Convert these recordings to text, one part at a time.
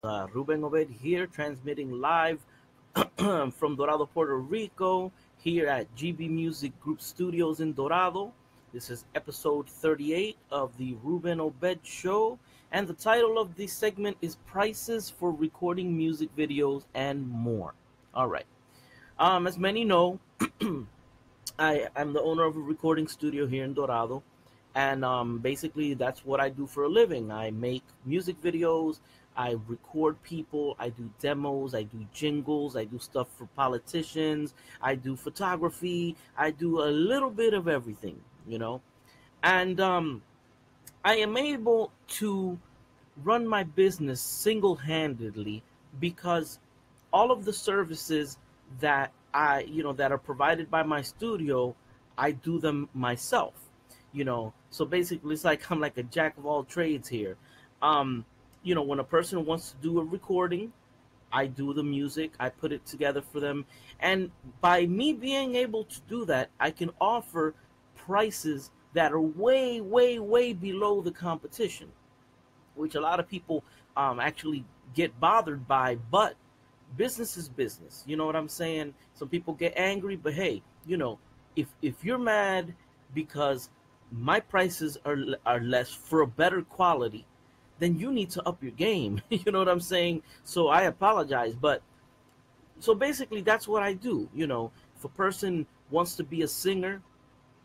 Ruben Obed here, transmitting live from Dorado, Puerto Rico, here at GB Music Group Studios in Dorado. This is episode 38 of the Ruben Obed Show, and the title of this segment is Prices for Recording Music Videos and More. All right. As many know, I'm the owner of a recording studio here in Dorado, and basically that's what I do for a living. I make music videos, I record people, I do demos, I do jingles, I do stuff for politicians, I do photography, I do a little bit of everything, and I am able to run my business single-handedly because all of the services that that are provided by my studio, I do them myself. So basically it's like I'm like a jack of all trades here. um when a person wants to do a recording, I do the music, I put it together for them, and by me being able to do that, I can offer prices that are way way below the competition, which a lot of people actually get bothered by. But business is business. You know what I'm saying? Some people get angry, but hey, if you're mad because my prices are less for a better quality, then you need to up your game. You know what I'm saying? So I apologize, but so basically that's what I do. If a person wants to be a singer,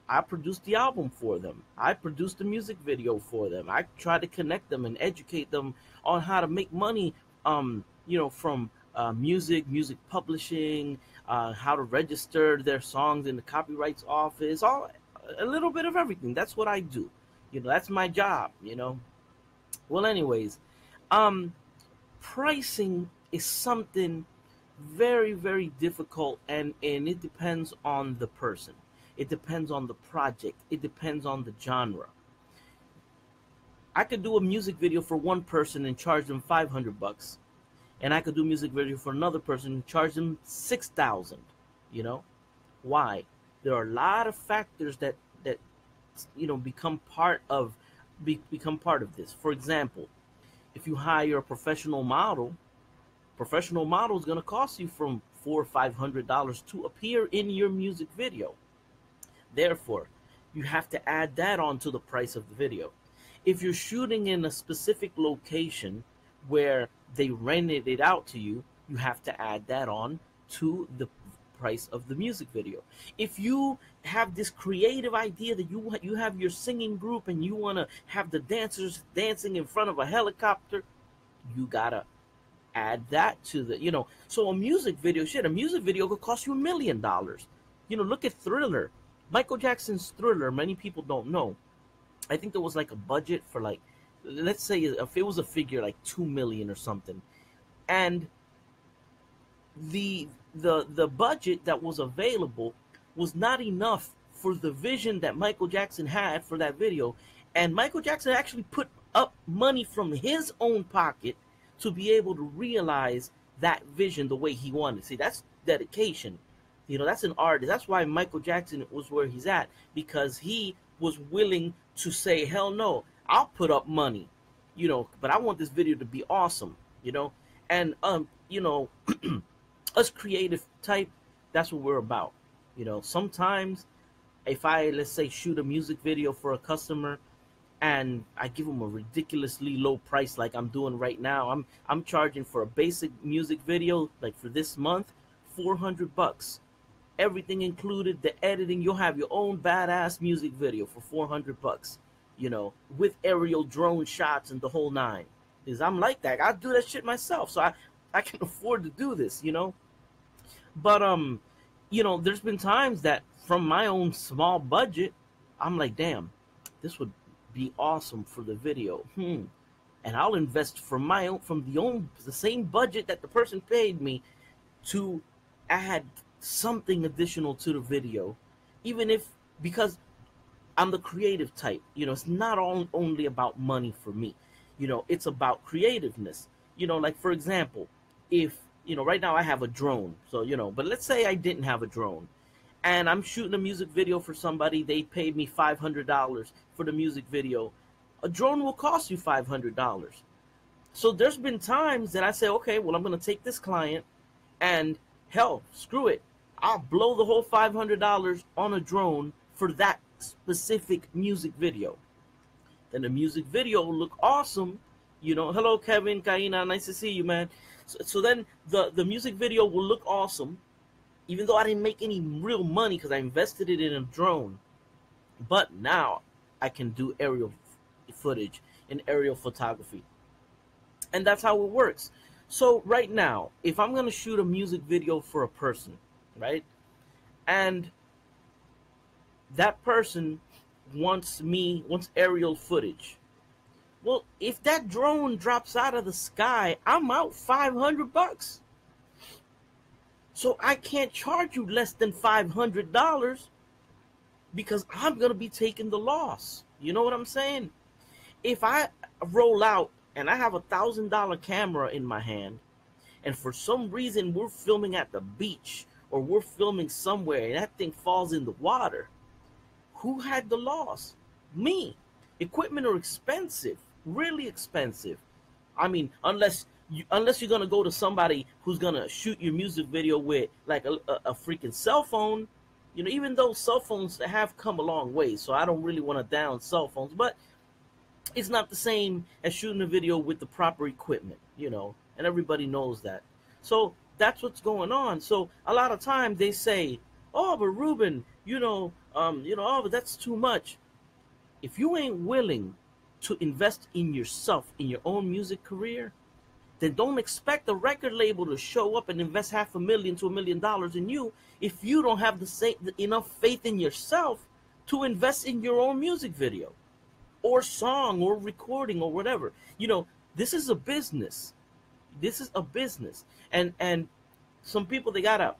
I produce the album for them. I produce the music video for them. I try to connect them and educate them on how to make money, from music publishing, how to register their songs in the copyrights office, all a little bit of everything. That's what I do. That's my job. Well, anyways, um, pricing is something very difficult, and it depends on the person, it depends on the project, it depends on the genre. I could do a music video for one person and charge them 500 bucks, and I could do a music video for another person and charge them 6,000. you know why? There are a lot of factors that become part of become part of this. For example, if you hire a professional model is going to cost you from $400 or $500 to appear in your music video. Therefore, you have to add that on to the price of the video. If you're shooting in a specific location where they rented it out to you, you have to add that on to the price of the music video. If you have this creative idea that you have your singing group and you want to have the dancers dancing in front of a helicopter, you gotta add that to so a music video could cost you $1 million. Look at Thriller. Michael Jackson's Thriller, many people don't know. I think there was like a budget for, like, let's say if it was a figure like 2 million or something, and the budget that was available was not enough for the vision that Michael Jackson had for that video. And Michael Jackson actually put up money from his own pocket to be able to realize that vision the way he wanted. See, that's dedication. That's an artist. That's why Michael Jackson was where he's at, because he was willing to say, hell no, I'll put up money, but I want this video to be awesome. And us creative type, that's what we're about. Sometimes if I, let's say, shoot a music video for a customer and I give them a ridiculously low price, like I'm doing right now. I'm charging for a basic music video, like for this month, 400 bucks. Everything included, the editing, you'll have your own badass music video for 400 bucks, with aerial drone shots and the whole nine. Because I'm like that. I do that shit myself, so I can afford to do this. But there's been times that from my own small budget, I'm like, damn, this would be awesome for the video. And I'll invest the same budget that the person paid me to add something additional to the video, even if, because I'm the creative type. It's not only about money for me. It's about creativeness. Like, for example, if right now I have a drone, so but let's say I didn't have a drone and I'm shooting a music video for somebody. They paid me $500 for the music video. A drone will cost you $500. So there's been times that I say, okay, well, I'm going to take this client and hell, screw it. I'll blow the whole $500 on a drone for that specific music video. Then the music video will look awesome. You know, hello, Kevin, Kaina, nice to see you, man. So then the music video will look awesome, even though I didn't make any real money because I invested it in a drone. But now I can do aerial footage and aerial photography. And that's how it works. So right now, if I'm going to shoot a music video for a person, right, and that person wants aerial footage, well, if that drone drops out of the sky, I'm out $500. So I can't charge you less than $500 because I'm going to be taking the loss. You know what I'm saying? If I roll out and I have $1,000 camera in my hand, and for some reason we're filming at the beach or we're filming somewhere and that thing falls in the water, who had the loss? Me. Equipment are expensive, really expensive. I mean, unless you're gonna go to somebody who's gonna shoot your music video with like a freaking cell phone, you know. Even though cell phones have come a long way, so I don't really want to down cell phones, but it's not the same as shooting a video with the proper equipment, you know, and everybody knows that. So that's what's going on. So a lot of times they say, "Oh, but Ruben, oh, but that's too much." If you ain't willing to invest in yourself, in your own music career, then don't expect a record label to show up and invest $500,000 to $1 million in you if you don't have enough faith in yourself to invest in your own music video or song or recording or whatever. You know, this is a business. This is a business. And some people, they gotta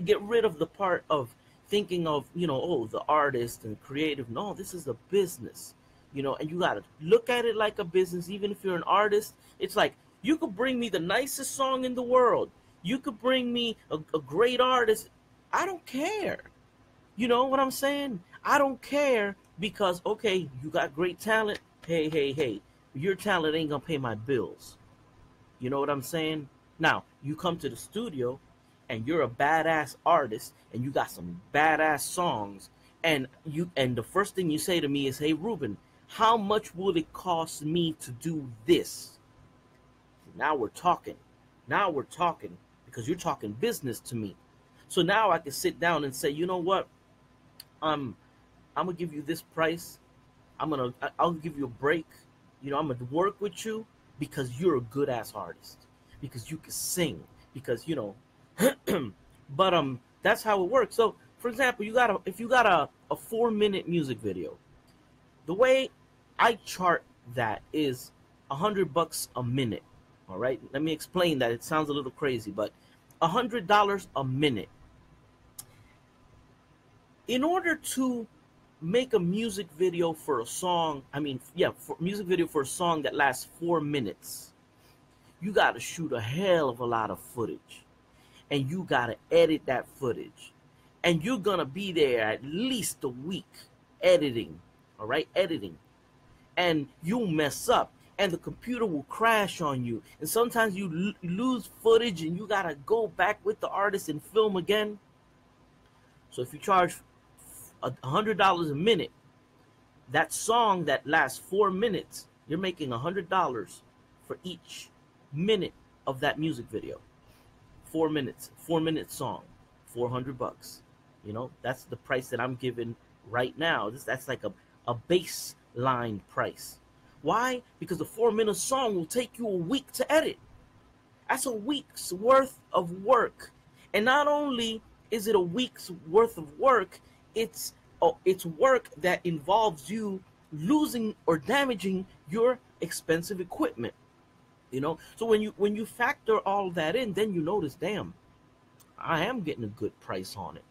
get rid of the part of thinking of, oh, the artist and creative. No, this is a business, and you got to look at it like a business. Even if you're an artist, it's like you could bring me the nicest song in the world. You could bring me a great artist. I don't care. You know what I'm saying? I don't care because, okay, you got great talent. Hey, your talent ain't going to pay my bills. You know what I'm saying? Now, you come to the studio and you're a badass artist and you got some badass songs, and the first thing you say to me is, "Hey Ruben, how much will it cost me to do this?" Now we're talking. Because you're talking business to me. So now I can sit down and say, "You know what? I'm gonna give you this price. I'll give you a break. I'm gonna work with you because you're a good ass artist. Because you can sing. Because but that's how it works." So for example, if you got a 4-minute music video, the way I chart that is $100 a minute. All right, let me explain that. It sounds a little crazy, but $100 a minute. In order to make a music video for a song, for music video for a song that lasts 4 minutes, you got to shoot a hell of a lot of footage. And you got to edit that footage. And you're going to be there at least a week editing. All right, editing. And you'll mess up. And the computer will crash on you. And sometimes you lose footage and you got to go back with the artist and film again. So if you charge $100 a minute, that song that lasts 4 minutes, you're making $100 for each minute of that music video. 4 minutes, 4-minute song, $400. That's the price that I'm giving right now. That's like a baseline price. Why? Because the 4-minute song will take you a week to edit. That's a week's worth of work. And not only is it a week's worth of work, it's work that involves you losing or damaging your expensive equipment. So when you factor all that in, then you notice, damn, I am getting a good price on it.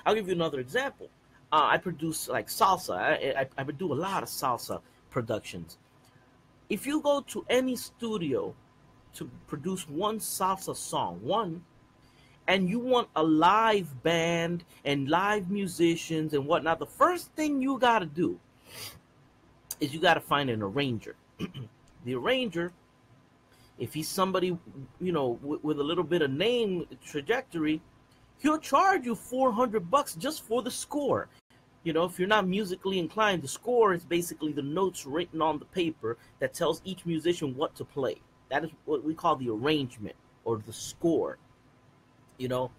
I'll give you another example. I produce like salsa. I do a lot of salsa productions. If you go to any studio to produce one salsa song, and you want a live band and live musicians and whatnot, the first thing you got to do is you got to find an arranger. The arranger If he's somebody, with a little bit of name trajectory, he'll charge you $400 just for the score. If you're not musically inclined, the score is basically the notes written on the paper that tells each musician what to play. That is what we call the arrangement or the score. You know,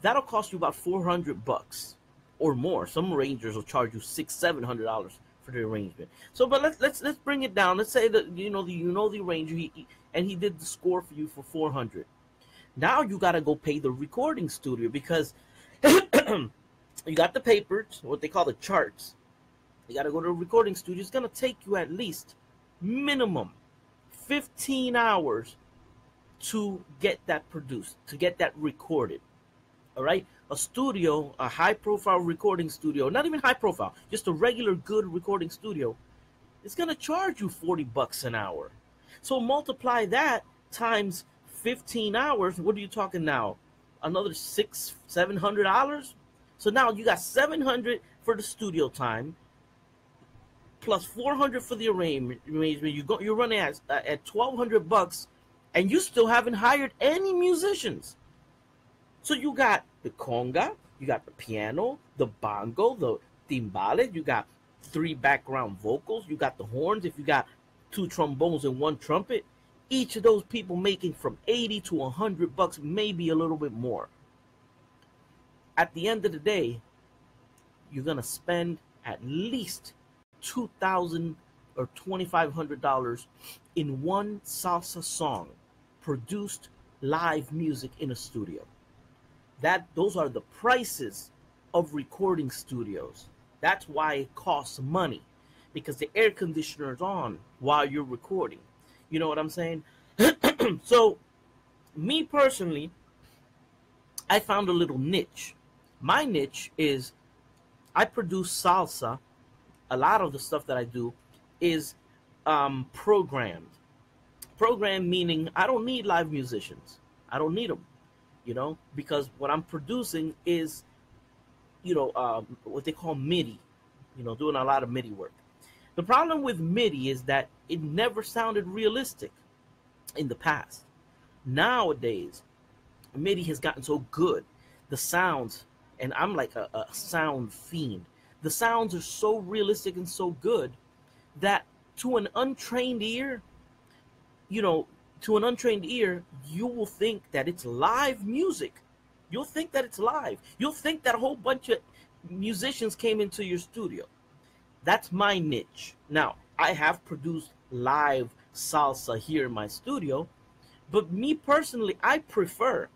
that'll cost you about $400 or more. Some arrangers will charge you $600-$700 for the arrangement. So, but let's bring it down. Let's say that the arranger, and he did the score for you for $400. Now you got to go pay the recording studio because you got the papers, what they call the charts. You got to go to a recording studio. It's going to take you at least minimum 15 hours to get that produced, to get that recorded. All right? A studio, a high-profile recording studio, not even high-profile, just a regular good recording studio, it's going to charge you $40 an hour. So multiply that times 15 hours. What are you talking now? Another $600-$700? So now you got $700 for the studio time, plus $400 for the arrangement. You're running at $1,200, and you still haven't hired any musicians. So you got the conga, you got the piano, the bongo, the timbales, you got 3 background vocals, you got the horns. If you got 2 trombones and 1 trumpet, each of those people making from $80 to $100, maybe a little bit more. At the end of the day, you're gonna spend at least $2,000 or $2,500 in one salsa song, produced live music in a studio. Those are the prices of recording studios. That's why it costs money, because the air conditioner is on while you're recording. You know what I'm saying? So, me personally, I found a little niche. My niche is I produce salsa. A lot of the stuff that I do is programmed. Programmed meaning I don't need live musicians. I don't need them, because what I'm producing is, what they call MIDI, doing a lot of MIDI work. The problem with MIDI is that it never sounded realistic in the past. Nowadays, MIDI has gotten so good. The sounds, and I'm like a sound fiend. The sounds are so realistic and so good that to an untrained ear, you will think that it's live music. You'll think that it's live. You'll think that a whole bunch of musicians came into your studio. That's my niche. Now, I have produced live salsa here in my studio, but me personally, I prefer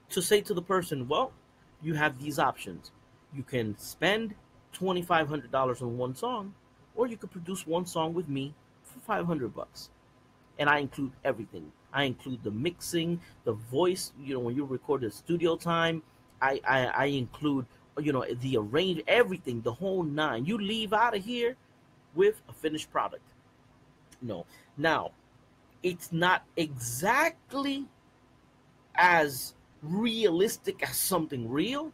to say to the person, well, you have these options. You can spend $2,500 on one song, or you could produce one song with me for $500. And I include everything. I include the mixing, the voice, when you record the studio time. I include, the arrange, everything, the whole 9. You leave out of here with a finished product. No. Now, it's not exactly as realistic as something real,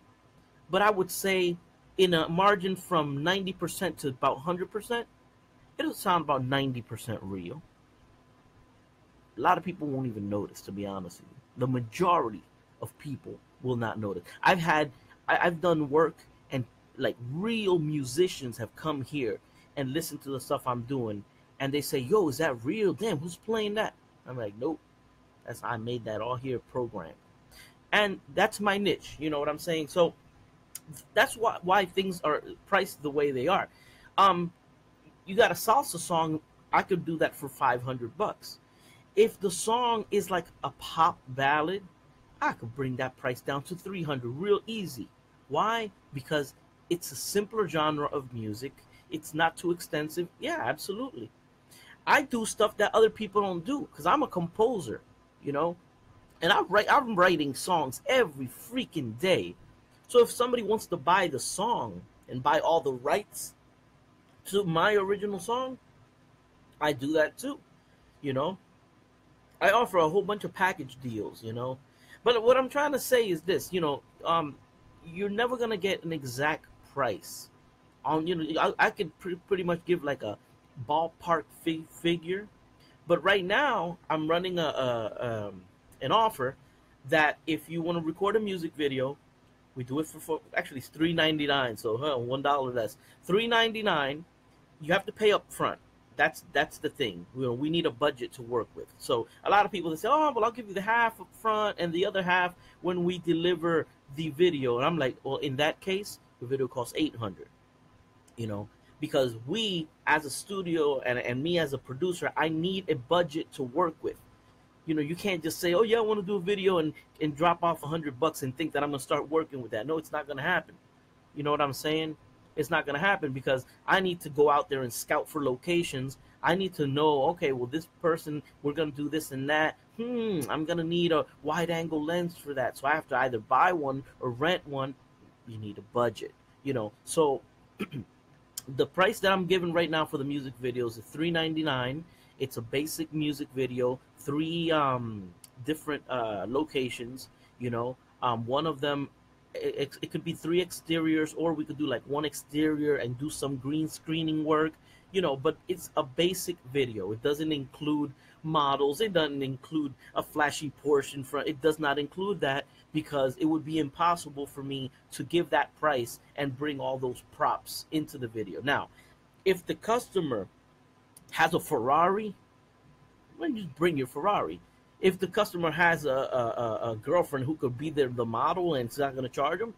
but I would say in a margin from 90% to about 100%, it'll sound about 90% real. A lot of people won't even notice, to be honest with you. The majority of people will not notice. I've done work, and like real musicians have come here and listened to the stuff I'm doing, and they say, yo, is that real? Damn, who's playing that? I'm like, nope. I made that all here programmed. And that's my niche, you know what I'm saying? So that's why things are priced the way they are. You got a salsa song, I could do that for $500. If the song is like a pop ballad, I could bring that price down to $300 real easy. Why? Because it's a simpler genre of music. It's not too extensive. Yeah, absolutely. I do stuff that other people don't do because I'm a composer, and I'm writing songs every freaking day. So if somebody wants to buy the song and buy all the rights to my original song, I do that too, I offer a whole bunch of package deals, But what I'm trying to say is this, you're never going to get an exact price. I could pretty much give like a ballpark figure, But right now, I'm running an offer that if you want to record a music video, we do it for actually it's $3.99. So $1 less, $3.99. You have to pay up front. That's the thing. We need a budget to work with. So a lot of people they say, oh, well, I'll give you the half up front and the other half when we deliver the video. And I'm like, well, in that case, the video costs $800. Because we as a studio and me as a producer, I need a budget to work with. You can't just say, oh yeah, I want to do a video and drop off $100 and think that I'm gonna start working with that. No, it's not gonna happen. You know what I'm saying? It's not gonna happen because I need to go out there and scout for locations. I need to know, okay, well, this person, we're gonna do this and that. I'm gonna need a wide angle lens for that. So I have to either buy one or rent one. You need a budget, So the price that I'm giving right now for the music videos is $3.99. It's a basic music video, 3 different locations. One of them, it could be 3 exteriors, or we could do like 1 exterior and do some green screening work. But it's a basic video. It doesn't include models. It doesn't include a flashy Porsche in front. It does not include that because it would be impossible for me to give that price and bring all those props into the video. Now, if the customer has a Ferrari, well, you just bring your Ferrari. If the customer has a girlfriend who could be the model and it's not going to charge them,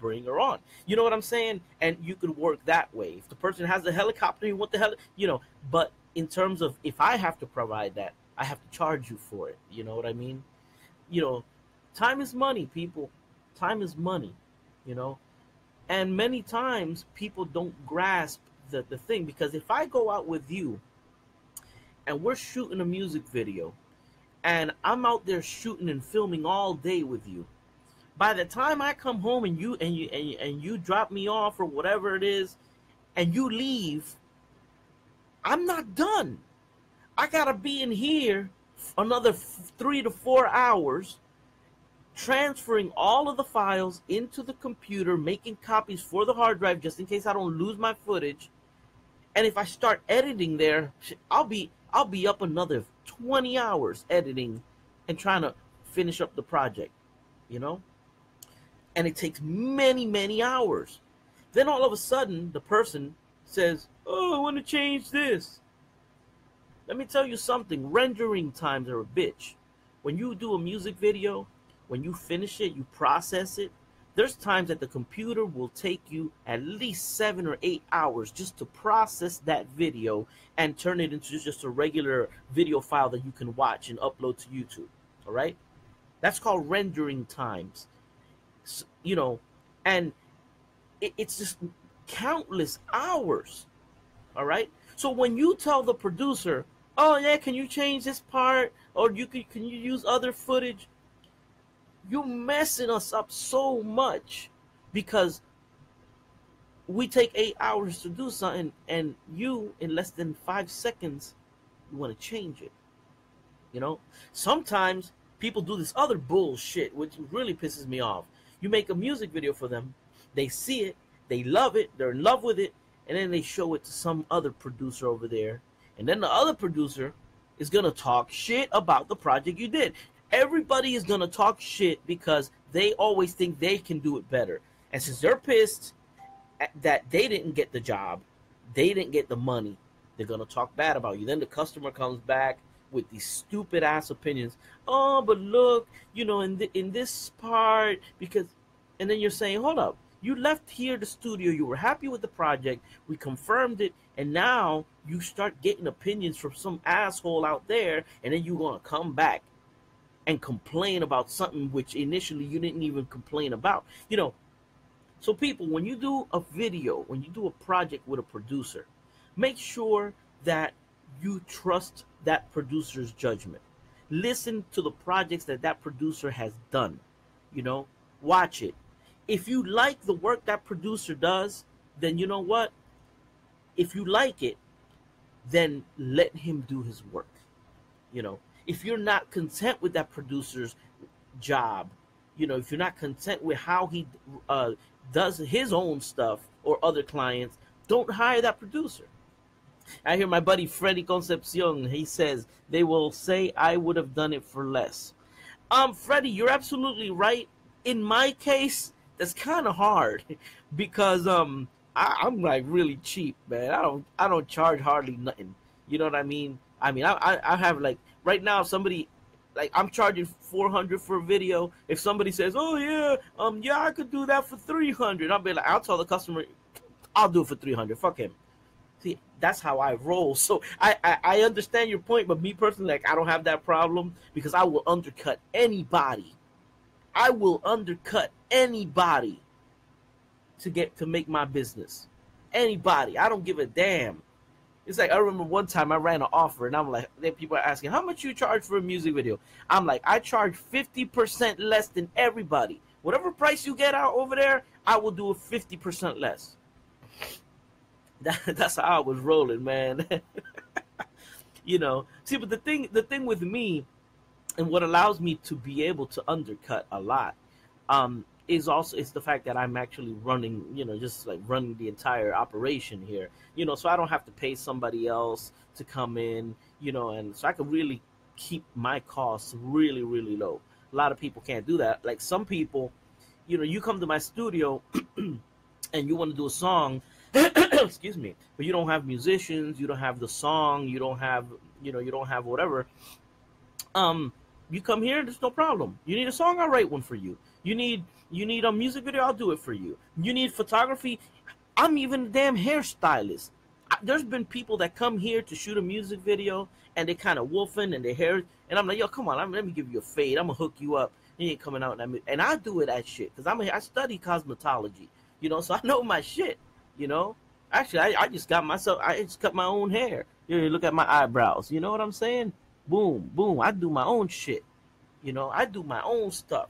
bring her on. You know what I'm saying? And you could work that way. If the person has a helicopter, you want the but in terms of if I have to provide that, I have to charge you for it. You know what I mean? Time is money, people. Time is money, and many times people don't grasp the thing, because if I go out with you and we're shooting a music video and I'm out there shooting and filming all day with you, by the time I come home and you drop me off or whatever it is and you leave, I'm not done. I gotta be in here another 3 to 4 hours transferring all of the files into the computer, making copies for the hard drive just in case I don't lose my footage. And if I start editing there, I'll be up another 20 hours editing and trying to finish up the project, and it takes many, many hours. Then all of a sudden the person says, oh, I want to change this. Let me tell you something. Rendering times are a bitch. When you do a music video, when you finish it, you process it, there's times that the computer will take you at least 7 or 8 hours just to process that video and turn it into just a regular video file that you can watch and upload to YouTube. All right? That's called rendering times. And it's just countless hours. All right? So when you tell the producer, oh yeah, can you change this part, or can you use other footage, you're messing us up so much, because we take 8 hours to do something and you in less than 5 seconds you want to change it. Sometimes people do this other bullshit which really pisses me off. You make a music video for them, they see it, they love it, they're in love with it, and then they show it to some other producer over there, and then the other producer is going to talk shit about the project you did. Everybody is going to talk shit because they always think they can do it better. And since they're pissed that they didn't get the job, they didn't get the money, they're going to talk bad about you. Then the customer comes back with these stupid ass opinions. Oh, but look, in this part, because, and then you're saying, hold up, you left here the studio, you were happy with the project, we confirmed it, and now you start getting opinions from some asshole out there, and then you're going to come back and complain about something which initially you didn't even complain about. So people, when you do a video, when you do a project with a producer, make sure that you trust that producer's judgment. Listen to the projects that producer has done. Watch it. If you like the work that producer does, then you know what? If you like it, then let him do his work. If you're not content with that producer's job, if you're not content with how he does his own stuff or other clients, don't hire that producer. I hear my buddy Freddy Concepcion. He says they will say I would have done it for less. Freddie, you're absolutely right. In my case, that's kind of hard because I'm like really cheap, man. I don't charge hardly nothing. You know what I mean? I have like right now if somebody like I'm charging 400 for a video. If somebody says, "Oh yeah, yeah, I could do that for 300," I'll be like, I'll tell the customer, "I'll do it for 300. Fuck him." See, that's how I roll. So I understand your point, but me personally, like I don't have that problem because I will undercut anybody. I will undercut anybody to make my business. Anybody. I don't give a damn. It's like I remember one time I ran an offer and I'm like, then people are asking how much you charge for a music video. I'm like, I charge 50% less than everybody. Whatever price you get out over there, I will do it 50% less. That's how I was rolling, man. See, but the thing with me and what allows me to be able to undercut a lot is also it's the fact that I'm actually running, just like running the entire operation here, so I don't have to pay somebody else to come in, and so I can really keep my costs really, really low. A lot of people can't do that. Like some people, you come to my studio and you want to do a song, excuse me, but you don't have musicians, you don't have the song, you don't have, you don't have whatever. um you come here, there's no problem. You need a song, I'll write one for you. You need a music video, I'll do it for you. You need photography, I'm even a damn hairstylist. There's been people that come here to shoot a music video and they kind of wolfing and their hair, and I'm like, yo, come on, let me give you a fade, I'm gonna hook you up. You ain't coming out and I do it at shit because I study cosmetology, so I know my shit. Actually, I just got myself, I just cut my own hair. Look at my eyebrows, you know what I'm saying? Boom, boom, I do my own shit. I do my own stuff.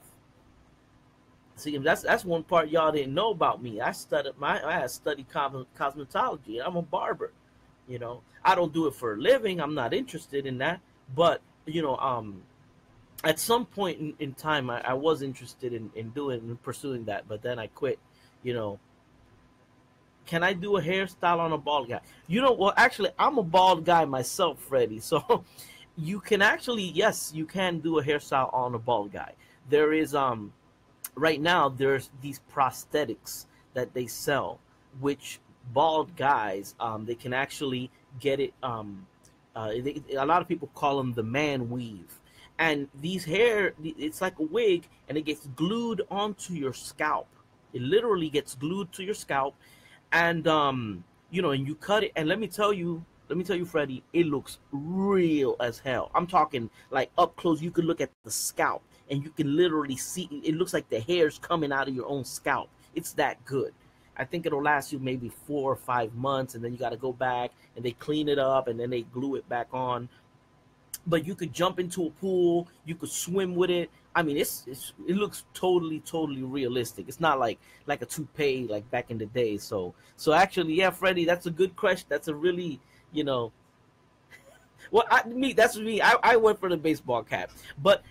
See, that's one part y'all didn't know about me. I had studied cosmetology. I'm a barber. I don't do it for a living. I'm not interested in that. But at some point in time, I was interested in doing and pursuing that. But then I quit. You know, can I do a hairstyle on a bald guy? Well, actually, I'm a bald guy myself, Freddie. So you can actually, yes, you can do a hairstyle on a bald guy. There is right now there's these prosthetics that they sell, which bald guys they can actually get it. A lot of people call them the man weave, and these hair, it's like a wig, and it gets glued onto your scalp. It literally gets glued to your scalp, and and you cut it. And let me tell you, Freddie, it looks real as hell. I'm talking like up close. You could look at the scalp, and you can literally see. It looks like the hair's coming out of your own scalp. It's that good. I think it'll last you maybe 4 or 5 months, and then you got to go back and they clean it up and then they glue it back on. But you could jump into a pool, you could swim with it. I mean, it looks totally realistic. It's not like a toupee like back in the day. So actually, yeah, Freddie, that's a good question. That's a really, you know, well, that's me. I went for the baseball cap. But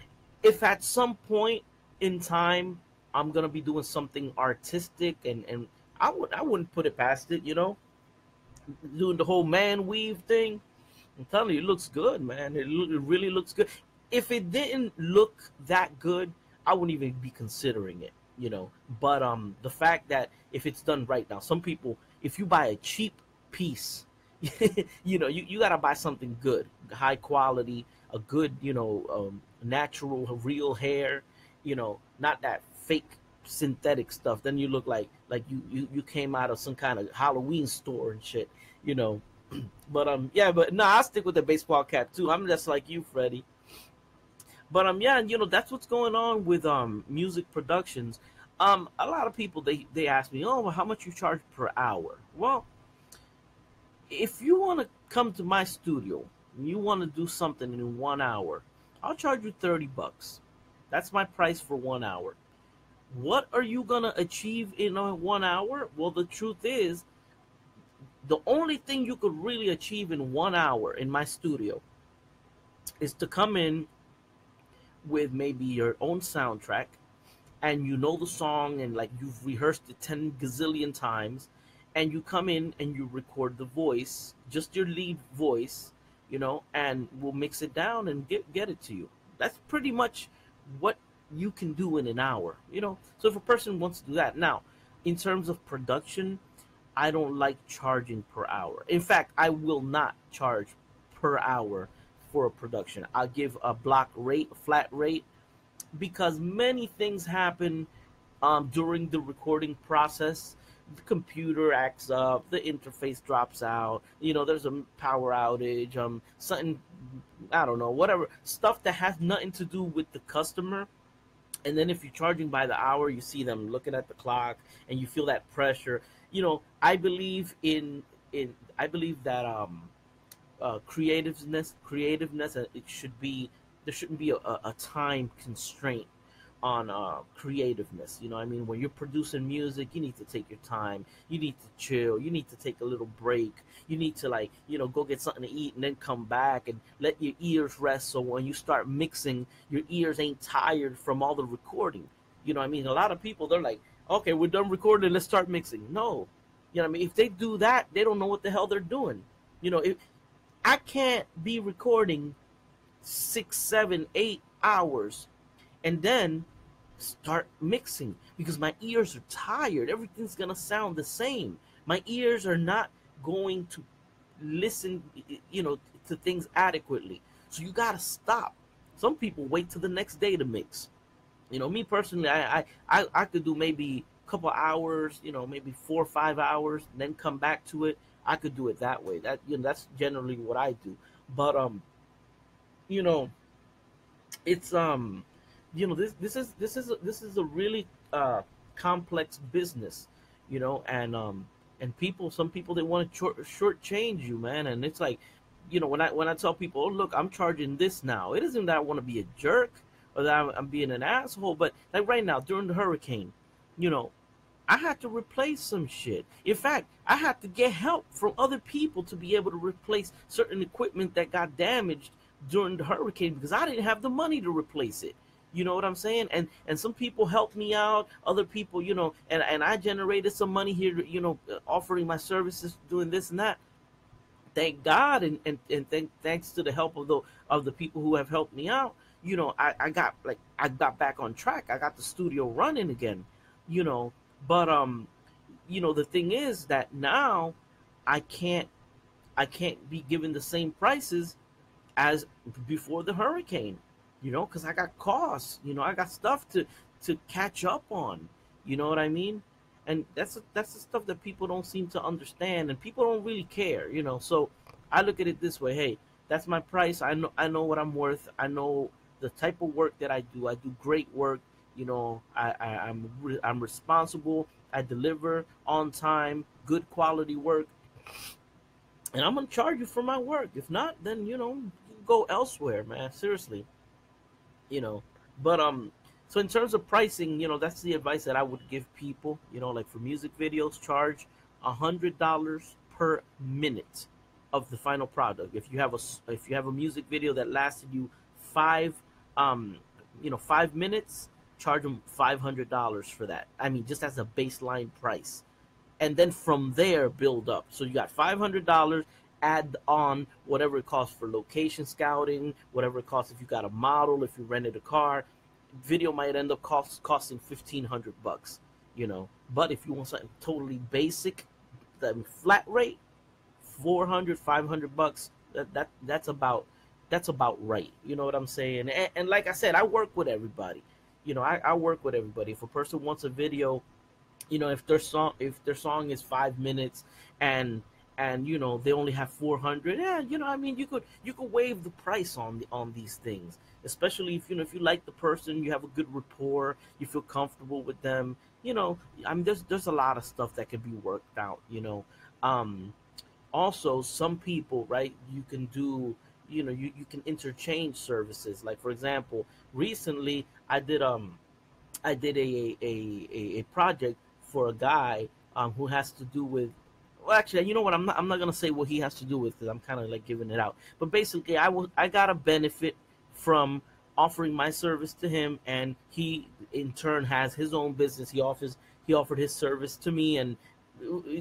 if at some point in time I'm gonna be doing something artistic, and I wouldn't put it past it, doing the whole man weave thing. I'm telling you, it looks good, man. It really looks good. If it didn't look that good, I wouldn't even be considering it. But the fact that if it's done right now, some people, if you buy a cheap piece, you gotta buy something good, high quality, a good, natural, real hair, not that fake synthetic stuff. Then you look like you came out of some kind of Halloween store and shit, you know. But yeah, but no, I'll stick with the baseball cap too. I'm just like you, Freddie. But yeah, that's what's going on with music productions. A lot of people they ask me, oh, well, how much you charge per hour? Well, if you want to come to my studio and you want to do something in 1 hour, I'll charge you $30. That's my price for 1 hour. What are you gonna achieve in a 1 hour? Well, the truth is, the only thing you could really achieve in 1 hour in my studio is to come in with maybe your own soundtrack, and you know the song, and like you've rehearsed it 10 gazillion times, and you come in and you record the voice, just your lead voice, and we'll mix it down and get it to you. That's pretty much what you can do in an hour. So if a person wants to do that now, in terms of production, I don't like charging per hour. In fact, I will not charge per hour for a production. I'll give a block rate, a flat rate, because many things happen during the recording process. The computer acts up, the interface drops out, there's a power outage, something, I don't know, whatever, stuff that has nothing to do with the customer. And then if you're charging by the hour, you see them looking at the clock and you feel that pressure. I believe in I believe that creativeness, it should be, there shouldn't be a time constraint on creativeness. I mean, when you're producing music, you need to take your time, you need to chill, you need to take a little break, you need to, like, go get something to eat and then come back and let your ears rest, so when you start mixing, your ears ain't tired from all the recording. I mean, a lot of people, they're like, okay, we're done recording, let's start mixing. No. I mean, if they do that, they don't know what the hell they're doing. If I can't be recording 6, 7, 8 hours and then start mixing, because my ears are tired, everything's gonna sound the same. My ears are not going to listen, to things adequately. So you gotta stop. Some people wait till the next day to mix. Me personally, I could do maybe a couple hours, maybe 4 or 5 hours, and then come back to it. I could do it that way. That's generally what I do. But you know, it's this is a really complex business, and some people, they want to shortchange you, man. And it's like, when I tell people, oh, look, I'm charging this now, it isn't that I want to be a jerk or that I'm being an asshole, but like right now during the hurricane, you know, I had to replace some shit. In fact, I had to get help from other people to be able to replace certain equipment that got damaged during the hurricane, because I didn't have the money to replace it. You know what I'm saying? And some people helped me out, other people, and I generated some money here, offering my services, doing this and that. Thank God, and thanks to the help of the people who have helped me out, I got back on track. I got the studio running again, you know. But the thing is that now I can't be given the same prices as before the hurricane, because I got costs, I got stuff to catch up on, you know what I mean? And that's the stuff that people don't seem to understand, and people don't really care, So I look at it this way: hey, that's my price. I know what I'm worth. I know the type of work that I do. I do great work. I'm responsible. I deliver on time, good quality work, and I'm gonna charge you for my work. If not, then you go elsewhere, man. Seriously, you know. But so in terms of pricing, that's the advice that I would give people. Like for music videos, charge $100 per minute of the final product. If you have a music video that lasted you 5 minutes, charge them $500 for that. I mean, just as a baseline price, and then from there build up. So you got $500. Add on whatever it costs for location scouting, whatever it costs if you got a model, if you rented a car. Video might end up costing $1,500, But if you want something totally basic, the flat rate, $400-$500. That's about right. You know what I'm saying? And like I said, I work with everybody. I work with everybody. If a person wants a video, if their song is 5 minutes and they only have 400, I mean, you could waive the price on these things, especially if you like the person, you have a good rapport, you feel comfortable with them. I mean, there's a lot of stuff that can be worked out. Also, some people, right, you can do, you can interchange services. Like, for example, recently I did a project for a guy who has to do with, well, actually, you know what, I'm not gonna say what he has to do with, because I'm kind of like giving it out. But basically, I got a benefit from offering my service to him, and he in turn has his own business. He offered his service to me, and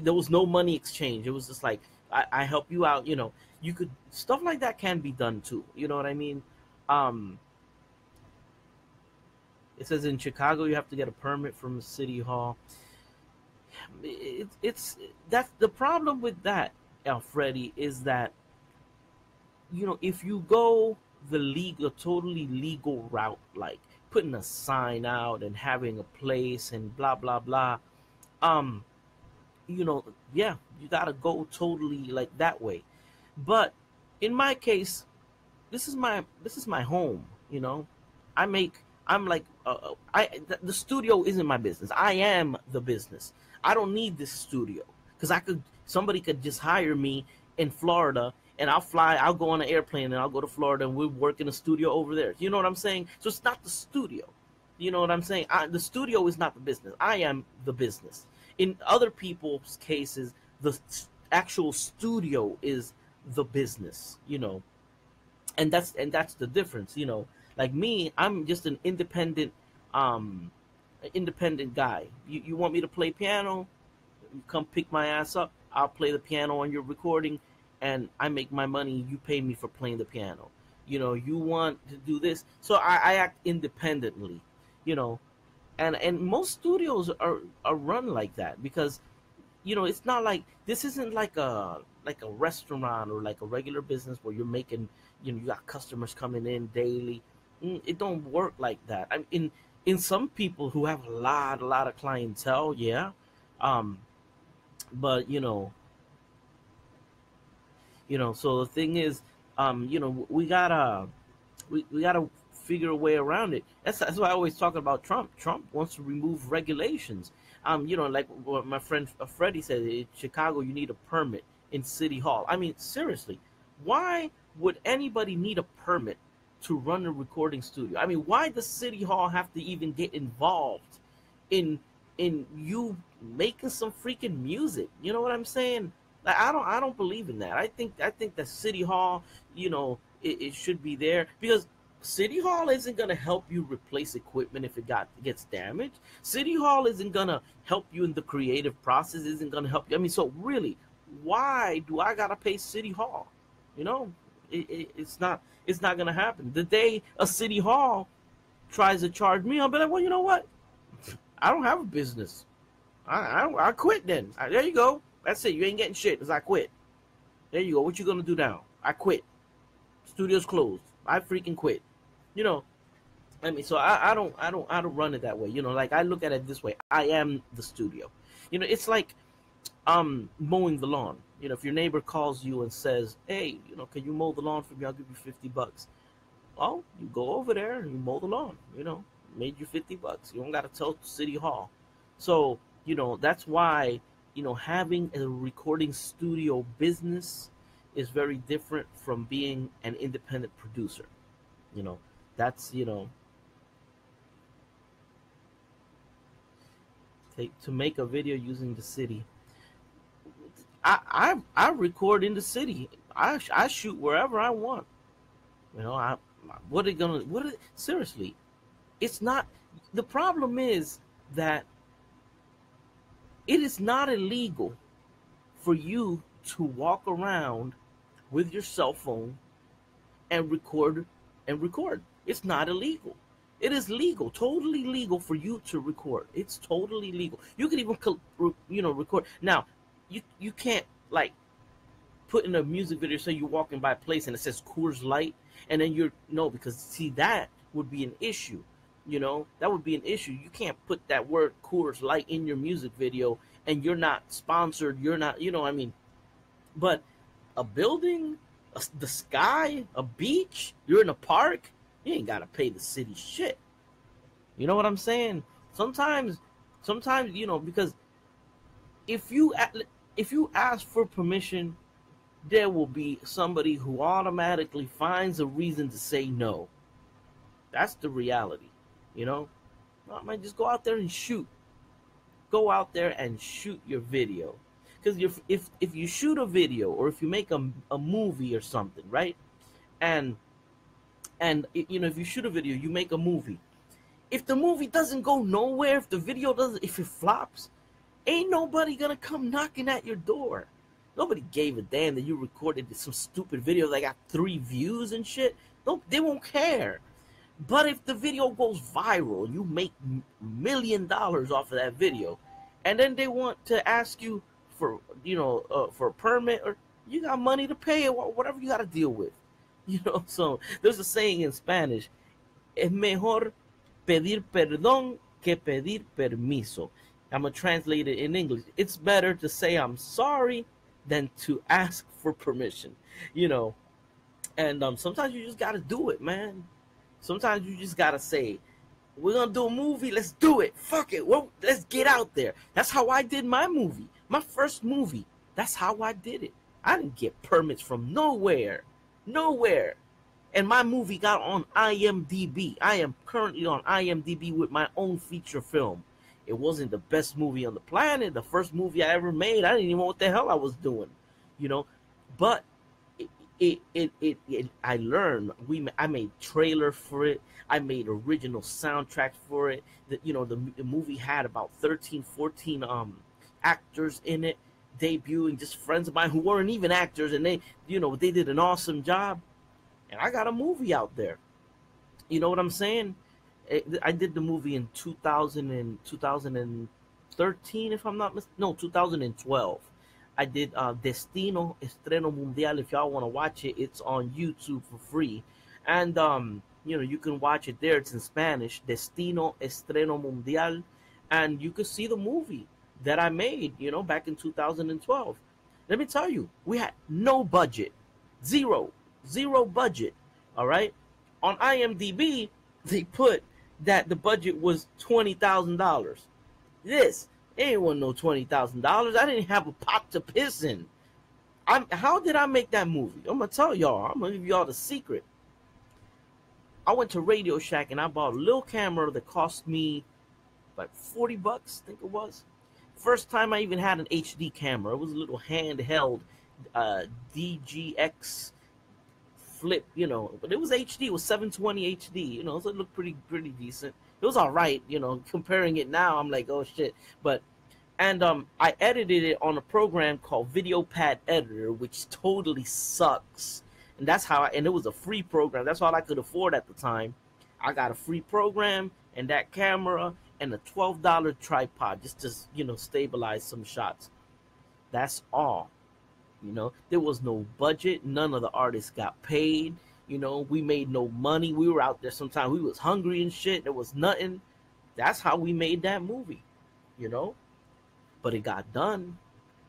there was no money exchange. It was just like I help you out. You could stuff like that can be done too. You know what I mean? Um, it says in Chicago you have to get a permit from the city hall. It's that's the problem with that, Alfredi, is that if you go the legal, totally legal route, like putting a sign out and having a place and blah blah blah, um, yeah, you gotta go totally like that way. But in my case, this is my home. I make I'm like the studio isn't my business. I am the business. I don't need this studio because somebody could just hire me in Florida and I'll go on an airplane and I'll go to Florida and we'll work in a studio over there. You know what I'm saying? So it's not the studio. You know what I'm saying? The studio is not the business. I am the business. In other people's cases, the actual studio is the business. And that's the difference. Like me, I'm just an um independent guy. You want me to play piano, you come pick my ass up, I'll play the piano on your recording, and I make my money, you pay me for playing the piano. You want to do this, so I act independently. you know and most studios are run like that because it's not like this isn't like a restaurant or like a regular business where you're making, you got customers coming in daily. It don't work like that. I mean, in some people who have a lot of clientele, yeah. um but so the thing is, we gotta figure a way around it. That's why I always talk about Trump. Trump wants to remove regulations. Like what my friend Freddie said, in Chicago, you need a permit in City Hall. I mean, seriously, why would anybody need a permit to run a recording studio? I mean, why does City Hall have to even get involved in you making some freaking music? You know what I'm saying? Like, I don't believe in that. I think that City Hall, it should be there because City Hall isn't gonna help you replace equipment if it gets damaged. City Hall isn't gonna help you in the creative process. Isn't gonna help you. I mean, so really, why do I gotta pay City Hall? You know, it's not gonna happen. The day a City Hall tries to charge me, I'll be like, well, you know what? I don't have a business. I quit then. There you go. That's it. You ain't getting shit because I quit. There you go. What you gonna do now? I quit. Studio's closed. I freaking quit. You know. I mean, so I don't run it that way. Like I look at it this way. I am the studio. It's like mowing the lawn. If your neighbor calls you and says, "Hey, can you mow the lawn for me? I'll give you $50." Well, you go over there and you mow the lawn. Made you $50. You don't got to tell City Hall. So that's why having a recording studio business is very different from being an independent producer. You know, that's to make a video using the city. I record in the city. I shoot wherever I want. I what are gonna what are, seriously? It's not. The problem is that it is not illegal for you to walk around with your cell phone and record. It's not illegal. It is legal, totally legal for you to record. It's totally legal. You can even record. Now, you can't like put in a music video, say you're walking by a place and it says Coors Light, and then you're no, because see, that would be an issue. That would be an issue. You can't put that word Coors Light in your music video and you're not sponsored. You're not, I mean, but a building, the sky, a beach, you're in a park, you ain't got to pay the city shit. You know what I'm saying? Sometimes, because if you ask for permission, there will be somebody who automatically finds a reason to say no. That's the reality. I might just go out there and shoot. Go out there and shoot your video. Because if you shoot a video or if you make a movie or something, right? And if you shoot a video, you make a movie. If the movie doesn't go nowhere, if the video doesn't, if it flops, Ain't nobody gonna come knocking at your door. Nobody gave a damn that you recorded some stupid video that got 3 views and shit. Don't They won't care. But if the video goes viral, you make $1 million off of that video, and then they want to ask you for for a permit, or you got money to pay or whatever you got to deal with. So there's a saying in Spanish: "Es mejor pedir perdón que pedir permiso." I'm gonna translate it in English. It's better to say I'm sorry than to ask for permission. You know, and sometimes you just gotta do it, man. Sometimes you just gotta say, "We're gonna do a movie. Let's do it. Fuck it. Well, let's get out there." That's how I did my movie, my first movie. That's how I did it. I didn't get permits from nowhere, nowhere. And my movie got on IMDb. I am currently on IMDb with my own feature film. It wasn't the best movie on the planet, the first movie I ever made. I didn't even know what the hell I was doing, you know. But I learned. I made trailer for it. I made original soundtracks for it. The movie had about 13, 14 actors in it, debuting, just friends of mine who weren't even actors, and they did an awesome job. And I got a movie out there. You know what I'm saying? I did the movie in 2013, if I'm not mistaken. No, 2012. I did Destino Estreno Mundial. If y'all want to watch it, it's on YouTube for free. And, you can watch it there. It's in Spanish, Destino Estreno Mundial. And you can see the movie that I made, back in 2012. Let me tell you, we had no budget. Zero budget. All right. On IMDb, they put that the budget was $20,000. This ain't want no $20,000. I didn't have a pot to piss in. How did I make that movie? I'm gonna tell y'all. I'm gonna give y'all the secret. I went to Radio Shack and I bought a little camera that cost me like $40, I think it was. First time I even had an HD camera. It was a little handheld DGX flip, but it was HD. It was 720 HD, so it looked pretty decent. It was all right, comparing it now, I'm like, oh shit. And I edited it on a program called VideoPad Editor, which totally sucks. And that's how and it was a free program. That's all I could afford at the time. I got a free program and that camera and a $12 tripod just to, stabilize some shots. That's all. There was no budget. None of the artists got paid. We made no money. We were out there sometimes. We was hungry and shit. There was nothing. That's how we made that movie, But it got done,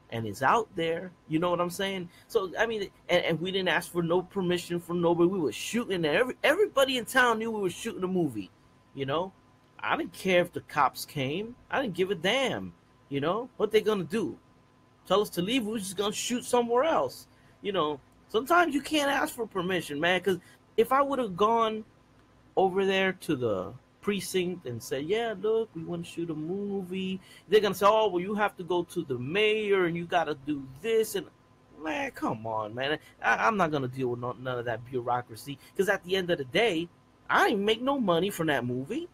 and it's out there. You know what I'm saying? So, I mean, and we didn't ask for no permission from nobody. We were shooting there. Everybody in town knew we were shooting a movie, I didn't care if the cops came. I didn't give a damn, What they gonna do? Tell us to leave? We're just gonna shoot somewhere else, Sometimes you can't ask for permission, man, because if I would have gone over there to the precinct and said, yeah, look, we want to shoot a movie, they're going to say, oh, well, you have to go to the mayor and you got to do this. And, man, come on, man. I'm not going to deal with none of that bureaucracy, because at the end of the day, I didn't make no money from that movie.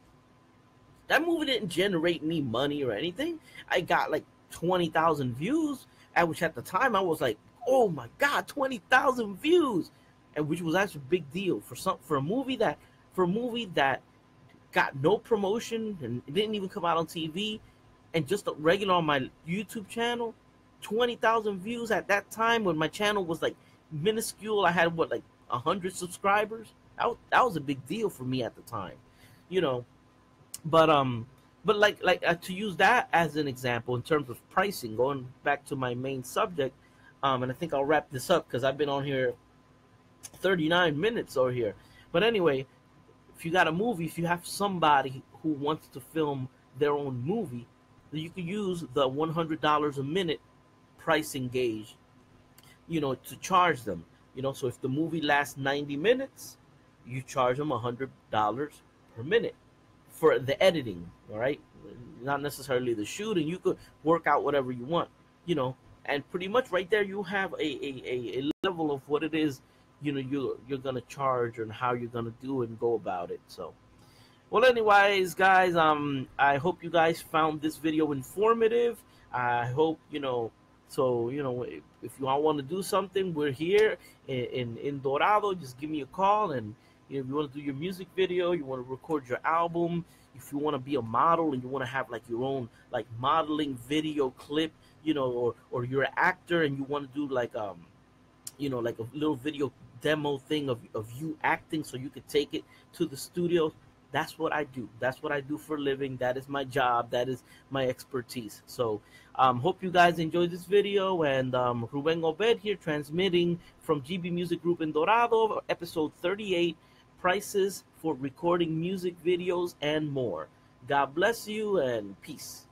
That movie didn't generate any money or anything. I got like 20,000 views, which at the time I was like, oh my God, 20,000 views, and which was actually a big deal for a movie that got no promotion and it didn't even come out on TV, and just a regular on my YouTube channel, 20,000 views at that time when my channel was like minuscule. I had like 100 subscribers. That was a big deal for me at the time, But like to use that as an example in terms of pricing, going back to my main subject. And I think I'll wrap this up because I've been on here 39 minutes or here. But anyway, if you got a movie, if you have somebody who wants to film their own movie, then you can use the $100 a minute pricing gauge, to charge them. So if the movie lasts 90 minutes, you charge them $100 per minute for the editing, all right? Not necessarily the shooting. You could work out whatever you want, and pretty much right there you have a level of what it is, you're gonna charge and how you're gonna do it and go about it. So, well, anyways, guys, I hope you guys found this video informative. I hope, so, if you all want to do something, we're here in Dorado. Just give me a call. And if you want to do your music video, you want to record your album, if you want to be a model and you want to have like your own like modeling video clip, or you're an actor and you want to do like like a little video demo thing of you acting so you could take it to the studio. That's what I do. That's what I do for a living. That is my job. That is my expertise. So hope you guys enjoyed this video. And Ruben Obed here, transmitting from GB Music Group in Dorado, episode 38, prices for recording music videos and more. God bless you and peace.